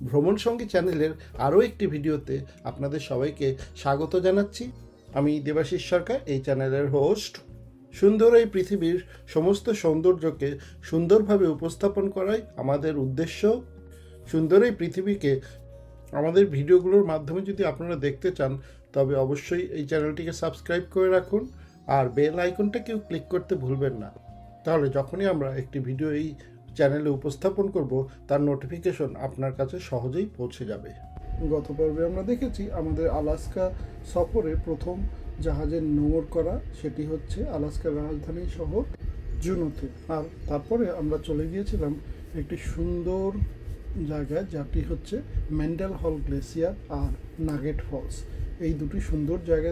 ভ্রমণ সঙ্গী চ্যানেলের আরও একটি ভিডিওতে আপনাদের সবাইকে স্বাগত জানাচ্ছি। আমি দেবাশিস সরকার, এই চ্যানেলের হোস্ট। সুন্দর এই পৃথিবীর সমস্ত সৌন্দর্যকে সুন্দরভাবে উপস্থাপন করাই আমাদের উদ্দেশ্য। সুন্দর এই পৃথিবীকে আমাদের ভিডিওগুলোর মাধ্যমে যদি আপনারা দেখতে চান, তবে অবশ্যই এই চ্যানেলটিকে সাবস্ক্রাইব করে রাখুন আর বেল আইকনটাকেও ক্লিক করতে ভুলবেন না। তাহলে যখনই আমরা একটি ভিডিও এই চ্যানেলে উপস্থাপন করব, তার নোটিফিকেশন আপনার কাছে সহজেই পৌঁছে যাবে। গত পর্বে আমরা দেখেছি আমাদের আলাস্কা সফরে প্রথম জাহাজের নোঙর করা, সেটি হচ্ছে আলাস্কার রাজধানী শহর জুনোতে। আর তারপরে আমরা চলে গিয়েছিলাম একটি সুন্দর জায়গায়, যাটি হচ্ছে মেন্ডেল হল গ্লেসিয়ার আর নাগেট ফলস। এই দুটি সুন্দর জায়গা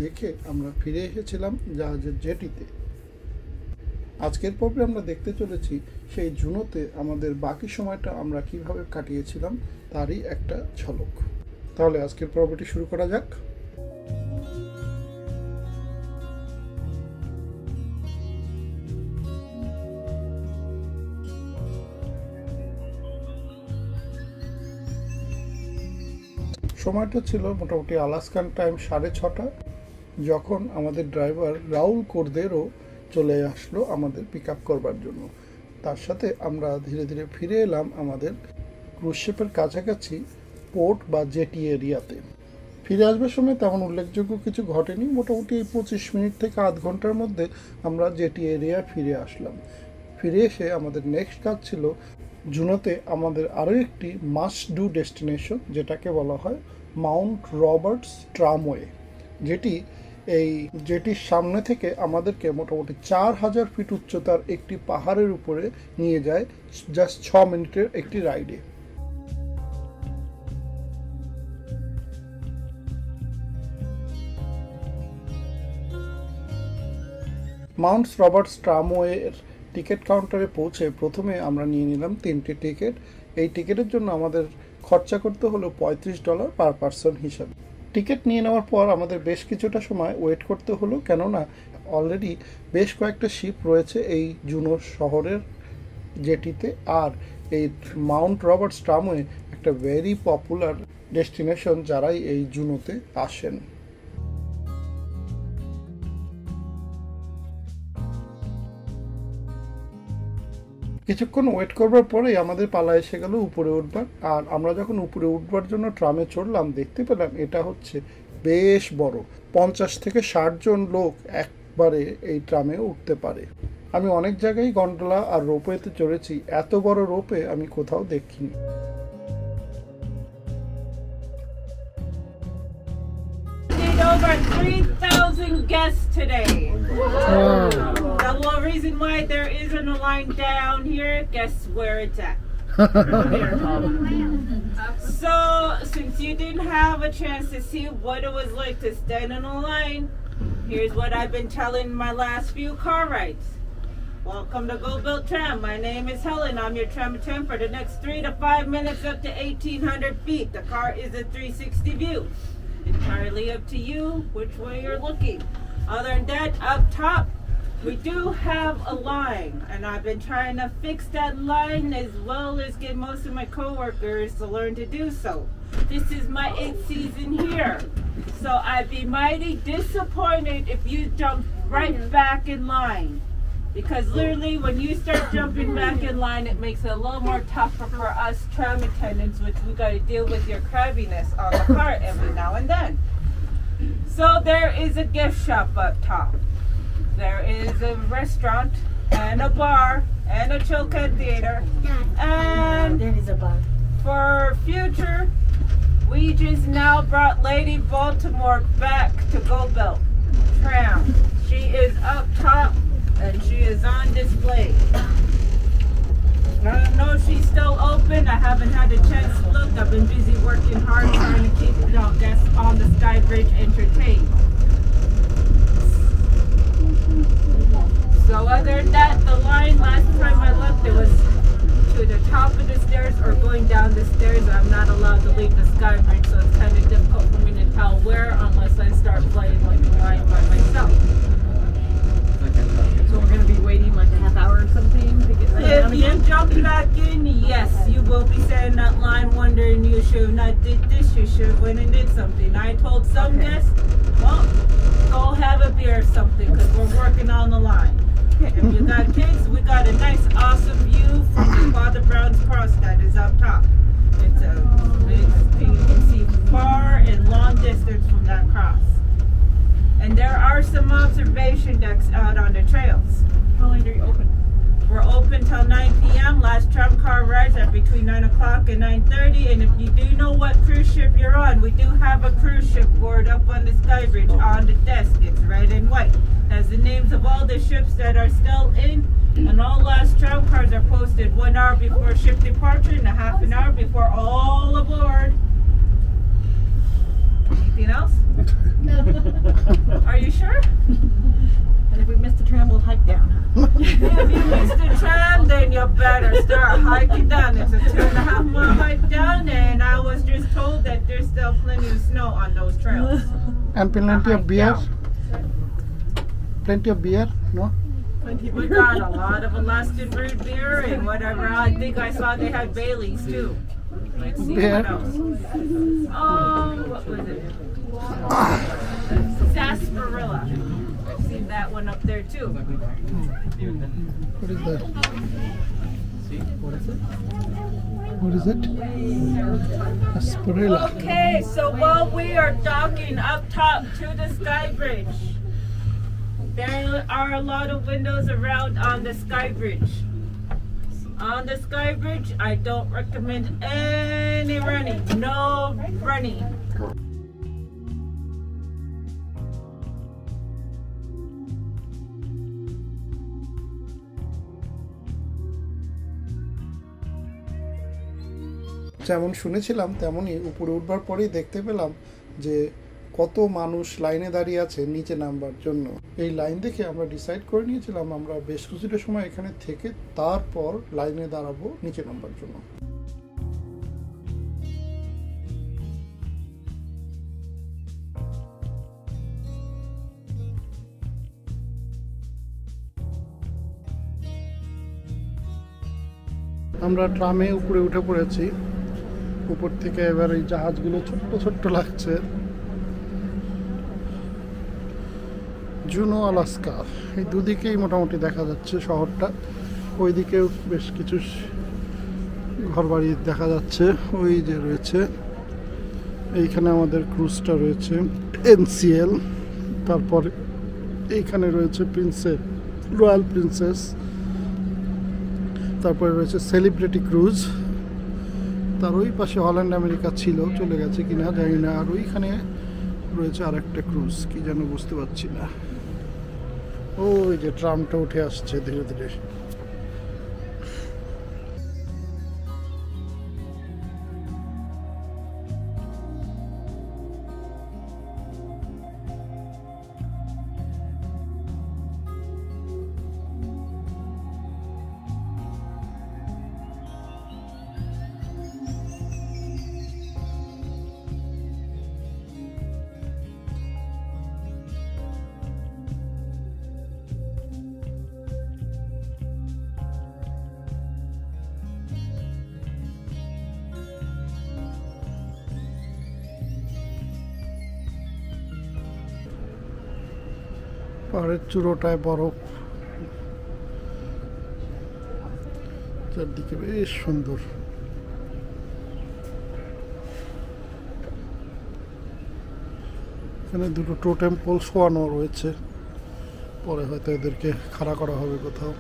দেখে আমরা ফিরে এসেছিলাম জাহাজের জেটিতে। আজকের পর্বে আমরা দেখতে চলেছি সেই জুনোতে আমাদের বাকি সময়টা আমরা কিভাবে কাটিয়েছিলাম তারই একটা ঝলক। তাহলে আজকের পর্বটি শুরু করা যাক। সময়টা ছিল মোটামুটি আলাস্কান টাইম 6:30, যখন আমাদের ড্রাইভার রাউল কোর্দেরো চলে আসলো আমাদের পিক আপ করবার জন্য। তার সাথে আমরা ধীরে ধীরে ফিরে এলাম আমাদের ক্রুজ শিপের কাছাকাছি পোর্ট বা জেটি এরিয়াতে। ফিরে আসবার সময় তেমন উল্লেখযোগ্য কিছু ঘটেনি। মোটামুটি 25 মিনিট থেকে আধ ঘন্টার মধ্যে আমরা জেটি এরিয়া ফিরে আসলাম। ফিরে এসে আমাদের নেক্সট কাজ ছিল জুনোতে আমাদের আরও একটি মাস্ট ডু ডেস্টিনেশন, যেটাকে বলা হয় মাউন্ট রবার্টস ট্রামওয়ে, যেটি এই জেটির সামনে থেকে আমাদেরকে মোটামুটি 4000 ফিট উচ্চতার একটি পাহাড়ের উপরে নিয়ে যায় জাস্ট 6 মিনিটের একটি রাইডে। মাউন্ট রবার্টস ট্রামওয়ের টিকিট কাউন্টারে পৌঁছে প্রথমে আমরা নিয়ে নিলাম 3টি টিকিট। এই টিকিটের জন্য আমাদের খরচা করতে হলো $35 পার পারসন হিসাবে। টিকিট নিয়ে নেওয়ার পর আমাদের বেশ কিছুটা সময় ওয়েট করতে হলো, কেননা অলরেডি বেশ কয়েকটা শিপ রয়েছে এই জুনো শহরের জেটিতে। আর এই মাউন্ট রবার্টস ট্রামওয়ে একটা ভেরি পপুলার ডেস্টিনেশন যারাই এই জুনোতে আসেন। কিছুক্ষণ ওয়েট করবার পরেই আমাদের পালা এসে গেল উপরে উঠবার। আর আমরা যখন উপরে উঠবার জন্য ট্রামে চড়লাম, দেখতে পেলাম এটা হচ্ছে বেশ বড়। 50 থেকে 60 জন লোক একবারে এই ট্রামে উঠতে পারে। আমি অনেক জায়গায় গন্ডোলা আর রোপওয়েতে চড়েছি, এত বড় রোপে আমি কোথাও দেখিনি। Over 3,000 guests today. The whole reason why there isn't a line down here, guess where it's at? So, since you didn't have a chance to see what it was like to stand in a line, here's what I've been telling my last few car rides. Welcome to GoBuilt Tram. My name is Helen. I'm your tram attendant for the next 3 to 5 minutes up to 1,800 feet. The car is a 360 view. Entirely up to you which way you're looking. Other than that, up top we do have a line, and I've been trying to fix that line as well as get most of my coworkers to learn to do so. This is my 8th season here, so I'd be mighty disappointed if you jump right back in line, because literally when you start jumping back in line, it makes it a little more tougher for us tram attendants, which we got to deal with your crabbiness on the cart every now and then. So there is a gift shop up top. There is a restaurant and a bar and a Chilkat theater. And there is a bar. For future, we just now brought Lady Baltimore back to GoBuilt Tram. She is up top and she is on display. I don't know if she's still open. I haven't had a chance to look. I've been busy working hard trying to keep the guests on the Sky Bridge entertained. So other than that, the line last time I looked, it was to the top of the stairs or going down the stairs. I'm not allowed to leave the Sky Bridge, so it's kind of difficult for me to tell where unless I start playing like a line by myself. So we're going to be waiting like a half hour or something to get ready. you jump back in, yes, you will be standing in that line wondering you should have not did this, you should have went and did something. I told some guests, well, go have a beer or something because we're working on the line. If you got kids, we got a nice, awesome view from Father Brown's Cross that is up top. It's a big thing. You can see far and long distance from that cross. And there are some observation decks out on the trails. How late are you open? We're open till 9 p.m. Last tram car rides are between 9 o'clock and 9:30. And if you do know what cruise ship you're on, we do have a cruise ship board up on the sky bridge on the desk. It's red and white. Has the names of all the ships that are still in. And all last tram cars are posted 1 hour before ship departure and a half an hour before all aboard. Anything else? Are you sure? And if we miss the tram, we'll hike down. If you missed the tram, then you better start hiking down. It's a 2.5 mile hike down, and I was just told that there's still plenty of snow on those trails. And plenty of beer. Plenty of beer, no? We got a lot of Alaskan brewed beer and whatever. I think I saw they had Baileys too. Let's see Beer. what else. What was it? Sarsaparilla. I've seen that one up there too. What is that? What is it? Sarsaparilla. Okay, so while we are docking up top to the sky bridge, there are a lot of windows around on the sky bridge. On the sky bridge, I don't recommend any running. No running. যেমন শুনেছিলাম তেমনই উপরে উঠবার পরেই দেখতে পেলাম যে কত মানুষ লাইনে দাঁড়িয়ে আছে নিচে নামবার জন্য। এই লাইন দেখে আমরা ডিসাইড করে নিয়েছিলাম আমরা বেশ কিছুটা সময় এখানে থেকে তারপর লাইনে দাঁড়াবো নিচে নামবার জন্য। আমরা ট্রামে উপরে উঠে পড়েছি। উপর থেকে এবার এই জাহাজগুলো ছোট্ট ছোট্ট লাগছে। জুনো, আলাস্কা, এই দুদিকেই মোটামুটি দেখা যাচ্ছে শহরটা। ওইদিকেও বেশ কিছু ঘরবাড়ি দেখা যাচ্ছে। ওই যে রয়েছে, এইখানে আমাদের ক্রুজটা রয়েছে NCL। তারপরে এইখানে রয়েছে রয়্যাল প্রিন্সেস। তারপরে রয়েছে সেলিব্রিটি ক্রুজ। তার ওই পাশে হল্যান্ড আমেরিকা ছিল, চলে গেছে কিনা জানি না। আর ওইখানে রয়েছে আরেকটা ক্রুজ, কি যেন বুঝতে পারছি না। ওই যে ট্রামটা উঠে আসছে ধীরে ধীরে। পাহাড়ের চূড়োটায় বরফ, চারদিকে বেশ সুন্দর। এখানে দুটো টোটেম পোল শোয়ানো রয়েছে, পরে হয়তো এদেরকে খাড়া করা হবে কোথাও।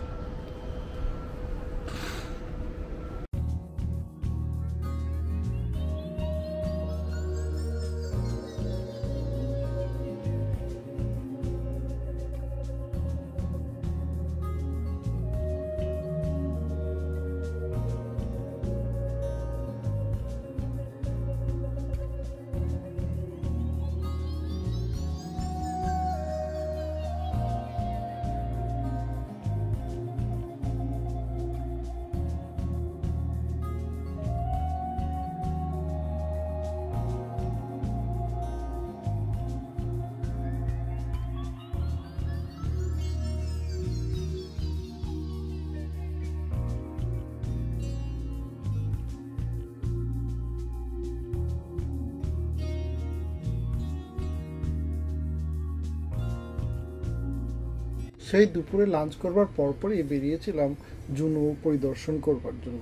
সেই দুপুরে লাঞ্চ করবার পরপরই বেরিয়েছিলাম জুনো পরিদর্শন করবার জন্য।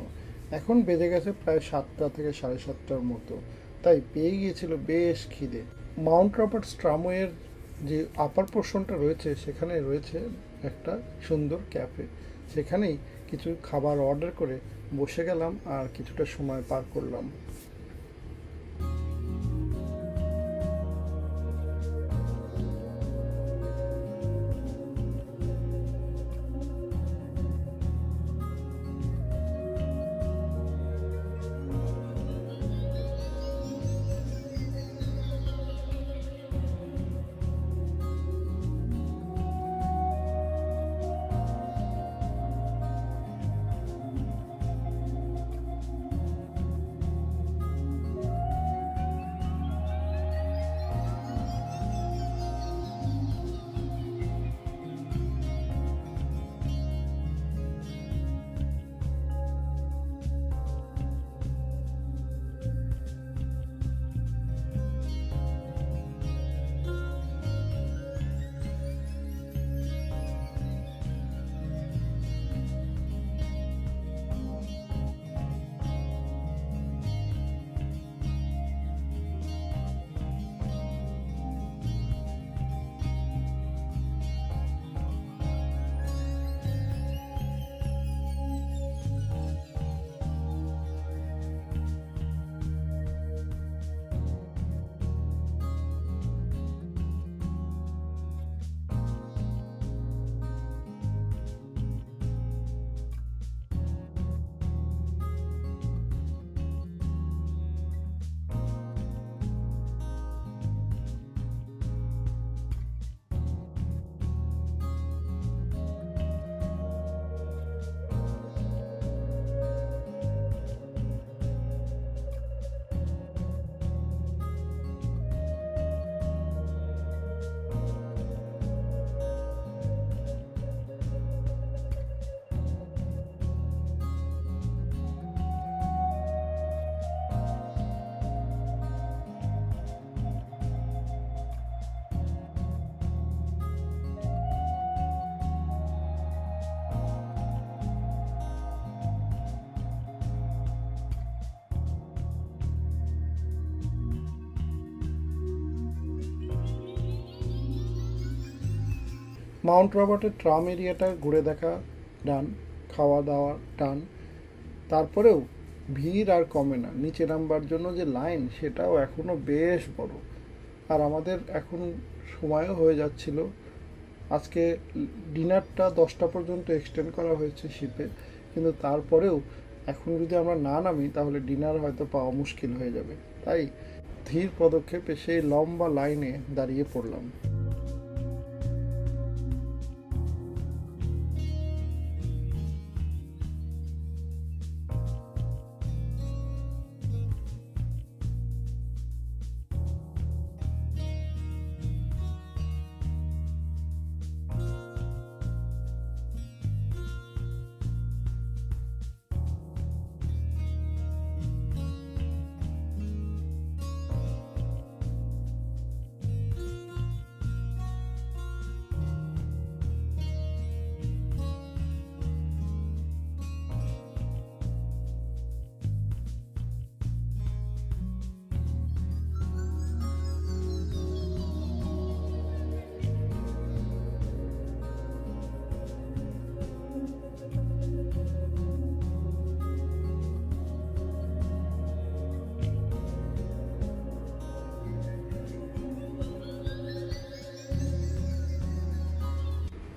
এখন বেজে গেছে প্রায় 7টা থেকে 7:30টার মতো, তাই পেয়ে গিয়েছিল বেশ খিদে। মাউন্ট রবার্টস ট্রামওয়ের যে আপার পোর্শনটা রয়েছে সেখানে রয়েছে একটা সুন্দর ক্যাফে, সেখানেই কিছু খাবার অর্ডার করে বসে গেলাম আর কিছুটা সময় পার করলাম। মাউন্ট রবার্টের ট্রাম এরিয়াটা ঘুরে দেখা ডান, খাওয়া দাওয়া ডান, তারপরেও ভিড় আর কমে না। নিচে নামবার জন্য যে লাইন সেটাও এখনও বেশ বড়, আর আমাদের এখন সময়ও হয়ে যাচ্ছিল। আজকে ডিনারটা 10টা পর্যন্ত এক্সটেন্ড করা হয়েছে শিপে, কিন্তু তারপরেও এখন যদি আমরা না নামি তাহলে ডিনার হয়তো পাওয়া মুশকিল হয়ে যাবে, তাই ধীর পদক্ষেপে সেই লম্বা লাইনে দাঁড়িয়ে পড়লাম।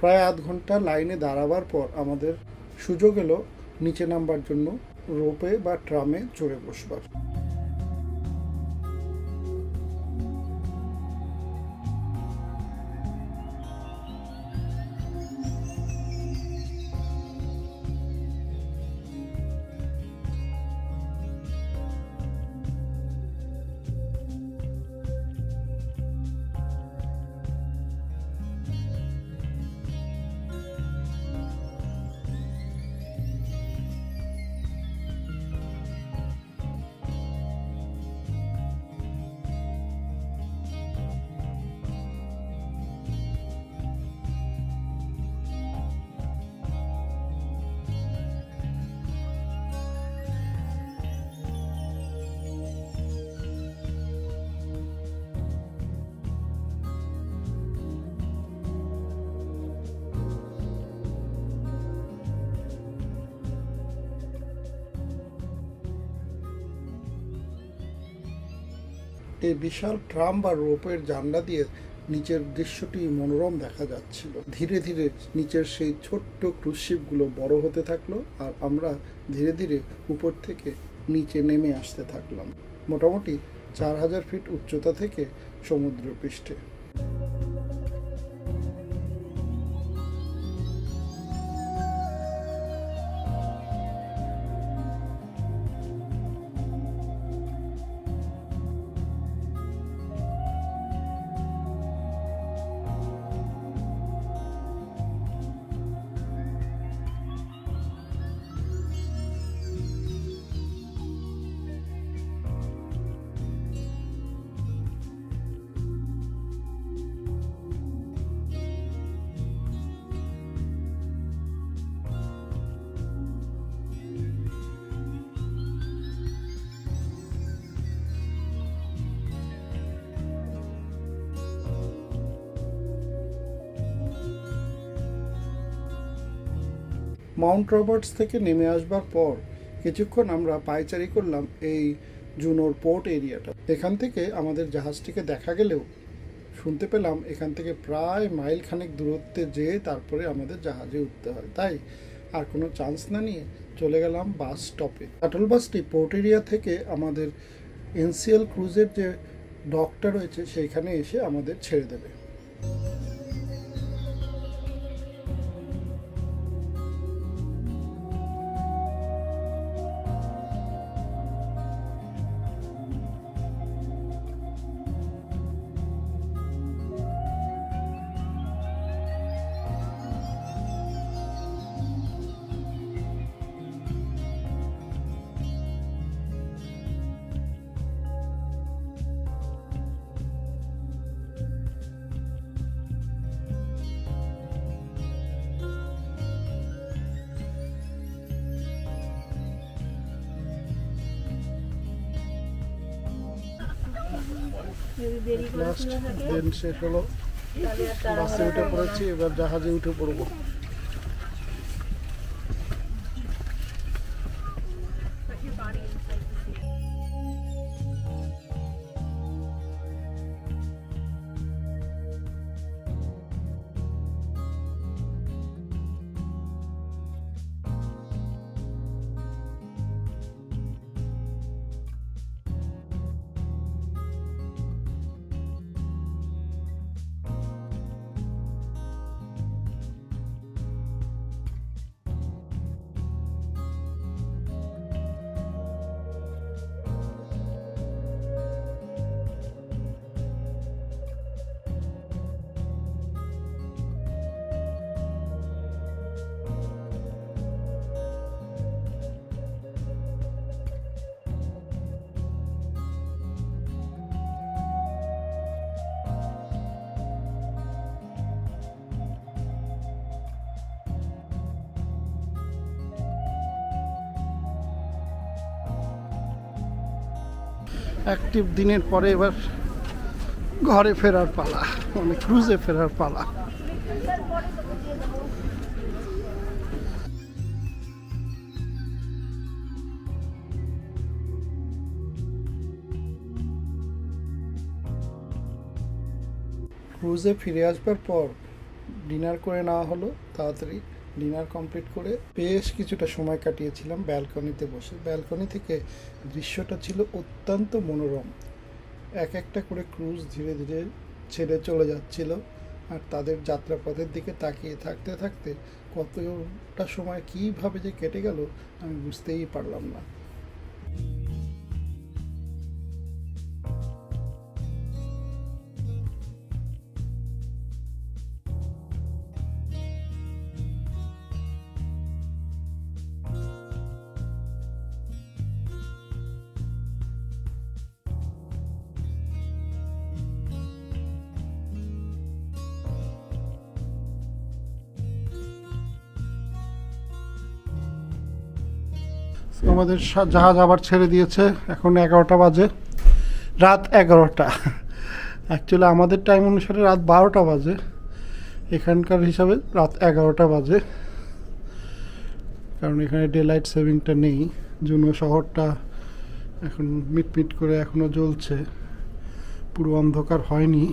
প্রায় আধ ঘন্টা লাইনে দাঁড়াবার পর আমাদের সুযোগ এলো নিচে নামবার জন্য রোপে বা ট্রামে চড়ে বসবার। এই বিশাল ট্রাম বা রোপের জানলা দিয়ে নিচের দৃশ্যটি মনোরম দেখা যাচ্ছিল। ধীরে ধীরে নিচের সেই ছোট্ট ক্রুজ শিপগুলো বড় হতে থাকলো, আর আমরা ধীরে ধীরে উপর থেকে নিচে নেমে আসতে থাকলাম, মোটামুটি 4000 ফিট উচ্চতা থেকে সমুদ্র পৃষ্ঠে। মাউন্ট রবার্টস থেকে নেমে আসবার পর কিছুক্ষণ আমরা পায়চারি করলাম এই জুনোর পোর্ট এরিয়াটা। এখান থেকে আমাদের জাহাজটিকে দেখা গেলেও শুনতে পেলাম এখান থেকে প্রায় মাইল খানেক দূরত্বে যেয়ে তারপরে আমাদের জাহাজে উঠতে হয়, তাই আর কোনো চান্স না নিয়ে চলে গেলাম বাস স্টপে। শাটল বাসটি পোর্ট এরিয়া থেকে আমাদের এনসিএল ক্রুজের যে ডকটা রয়েছে সেইখানে এসে আমাদের ছেড়ে দেবে। লাস্ট দিন শেষ হলো, বাসে উঠে পড়েছি, এবার জাহাজে উঠে পড়বো। অ্যাক্টিভ দিনের পরে এবার ঘরে ফেরার পালা, মানে ক্রুজে ফেরার পালা। ক্রুজে ফিরে আসবার পর ডিনার করে নেওয়া হলো তাড়াতাড়ি। ডিনার কমপ্লিট করে বেশ কিছুটা সময় কাটিয়েছিলাম ব্যালকনিতে বসে। ব্যালকনি থেকে দৃশ্যটা ছিল অত্যন্ত মনোরম। এক একটা করে ক্রুজ ধীরে ধীরে ছেড়ে চলে যাচ্ছিল, আর তাদের যাত্রাপথের দিকে তাকিয়ে থাকতে থাকতে কতটা সময় কীভাবে যে কেটে গেল আমি বুঝতেই পারলাম না। আমাদের জাহাজ আবার ছেড়ে দিয়েছে, এখন 11টা বাজে, রাত 11টা। অ্যাকচুয়ালি আমাদের টাইম অনুসারে রাত 12টা বাজে, এখানকার হিসাবে রাত 11টা বাজে, কারণ এখানে ডে লাইট সেভিংটা নেই। জুনো শহরটা এখন মিটমিট করে এখনও জ্বলছে। পুরো অন্ধকার হয়নি।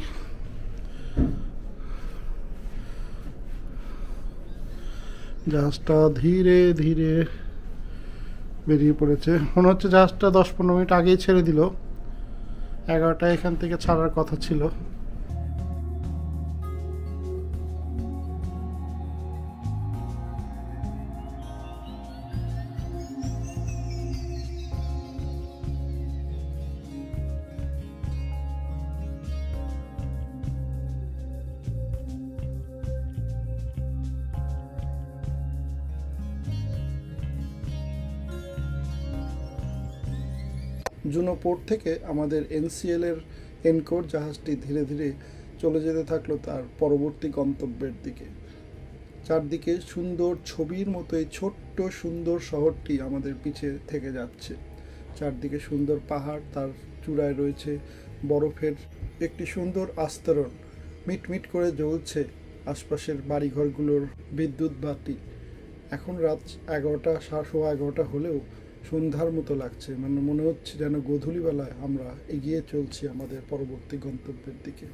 জাহাজটা ধীরে ধীরে বেরিয়ে পড়েছে। মনে হচ্ছে জাহাজটা 10-15 মিনিট আগেই ছেড়ে দিল। 11টায় এখান থেকে ছাড়ার কথা ছিল। জুনো পোর্ট থেকে আমাদের NCL এর এনকোর জাহাজটি ধীরে ধীরে চলে যেতে থাকলো তার পরবর্তী গন্তব্যের দিকে। চারদিকে সুন্দর ছবির মতো এই ছোট্ট সুন্দর শহরটি আমাদের পিছে থেকে যাচ্ছে। চারদিকে সুন্দর পাহাড়, তার চূড়ায় রয়েছে বরফের একটি সুন্দর আস্তরণ। মিটমিট করে জ্বলছে আশপাশের বাড়িঘরগুলোর বিদ্যুৎ বাতি। এখন রাত 11টা, 11:15 হলেও সন্ধ্যার মতো লাগছে। মানে মনে হচ্ছে যেন গোধূলিবেলায় আমরা এগিয়ে চলছি আমাদের পরবর্তী গন্তব্যের দিকে।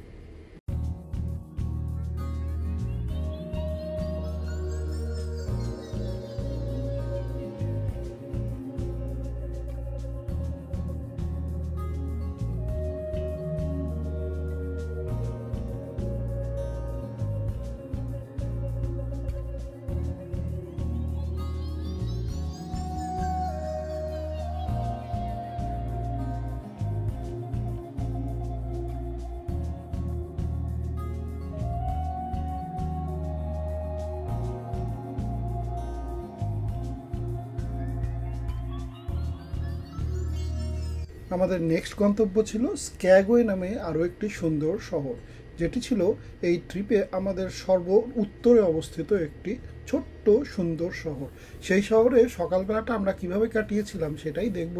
আমাদের নেক্সট গন্তব্য ছিল স্ক্যাগওয়ে নামে আরও একটি সুন্দর শহর, যেটি ছিল এই ট্রিপে আমাদের সর্ব উত্তরে অবস্থিত একটি ছোট্ট সুন্দর শহর। সেই শহরে সকালবেলাটা আমরা কিভাবে কাটিয়েছিলাম সেটাই দেখব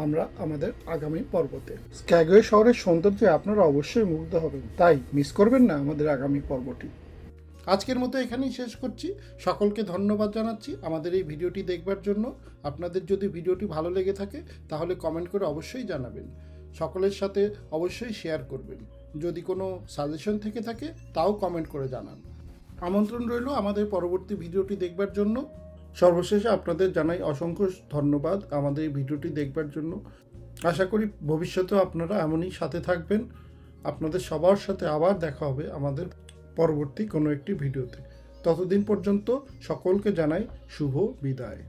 আমরা আমাদের আগামী পর্বতে। স্ক্যাগওয়ে শহরের সৌন্দর্যে আপনারা অবশ্যই মুগ্ধ হবেন, তাই মিস করবেন না আমাদের আগামী পর্বটি। আজকের মতো এখানেই শেষ করছি। সকলকে ধন্যবাদ জানাচ্ছি আমাদের এই ভিডিওটি দেখবার জন্য। আপনাদের যদি ভিডিওটি ভালো লেগে থাকে তাহলে কমেন্ট করে অবশ্যই জানাবেন। সকলের সাথে অবশ্যই শেয়ার করবেন। যদি কোনো সাজেশন থেকে থাকে তাও কমেন্ট করে জানান। আমন্ত্রণ রইল আমাদের পরবর্তী ভিডিওটি দেখবার জন্য। সর্বশেষে আপনাদের জানাই অসংখ্য ধন্যবাদ আমাদের এই ভিডিওটি দেখবার জন্য। আশা করি ভবিষ্যতেও আপনারা এমনই সাথে থাকবেন। আপনাদের সবার সাথে আবার দেখা হবে আমাদের পরবর্তী কোনো একটি ভিডিওতে। ততদিন পর্যন্ত সকলকে জানাই শুভ বিদায়।